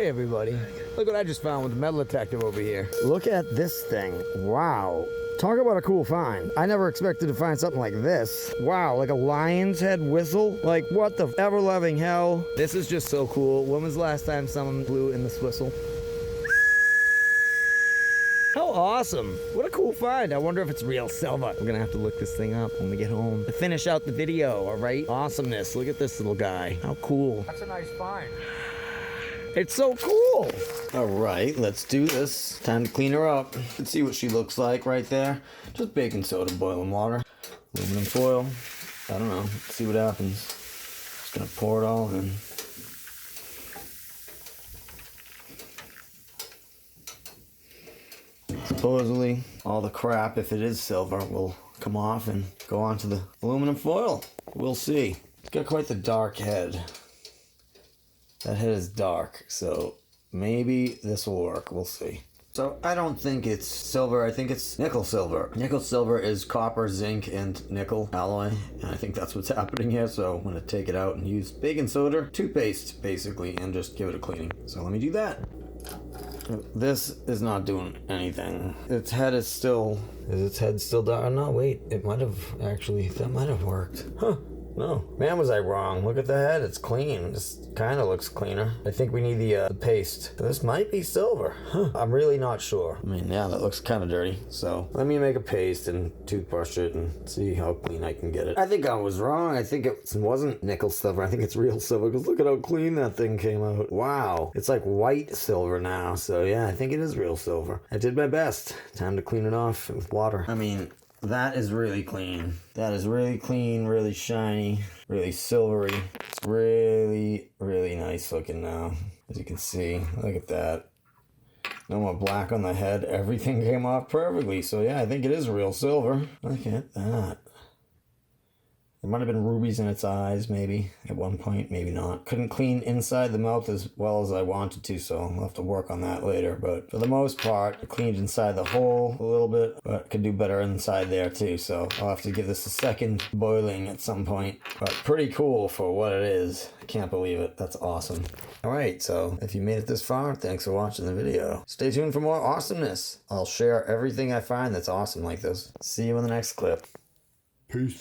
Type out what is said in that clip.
Hey everybody, look what I just found with the metal detector over here. Look at this thing. Wow. Talk about a cool find. I never expected to find something like this. Wow, like a lion's head whistle? Like what the ever-loving hell? This is just so cool. When was the last time someone blew in this whistle? How awesome. What a cool find. I wonder if it's real silver. We're gonna have to look this thing up when we get home to finish out the video, all right? Awesomeness. Look at this little guy. How cool. That's a nice find. It's so cool. All right, let's do this. Time to clean her up. Let's see what she looks like right there. Just baking soda, boiling water, aluminum foil. I don't know. Let's see what happens. Just gonna pour it all in. Supposedly, all the crap, if it is silver, will come off and go onto the aluminum foil. We'll see. It's got quite the dark head. That head is dark, so maybe this will work. We'll see. So I don't think it's silver. I think it's nickel silver. Nickel silver is copper, zinc, and nickel alloy. And I think that's what's happening here. So I'm going to take it out and use baking soda, toothpaste, basically, and just give it a cleaning. So let me do that. This is not doing anything. Its head is still... Is its head still dark? No, wait. It might have actually... That might have worked. Huh. No. Man, was I wrong. Look at the head. It's clean. This kind of looks cleaner. I think we need the paste. This might be silver. Huh. I'm really not sure. I mean, yeah, that looks kind of dirty. So let me make a paste and toothbrush it and see how clean I can get it. I think I was wrong. I think it wasn't nickel silver. I think it's real silver because look at how clean that thing came out. Wow. It's like white silver now. So yeah, I think it is real silver. I did my best. Time to clean it off with water. I mean... That is really clean. That is really clean, really shiny, really silvery. It's really, really nice looking now. As you can see, look at that. No more black on the head. Everything came off perfectly. So yeah, I think it is real silver. Look at that. There might have been rubies in its eyes, maybe, at one point, maybe not. Couldn't clean inside the mouth as well as I wanted to, so I'll have to work on that later. But for the most part, I cleaned inside the hole a little bit, but could do better inside there too, so I'll have to give this a second boiling at some point. But pretty cool for what it is. I can't believe it. That's awesome. Alright, so if you made it this far, thanks for watching the video. Stay tuned for more awesomeness. I'll share everything I find that's awesome like this. See you in the next clip. Peace.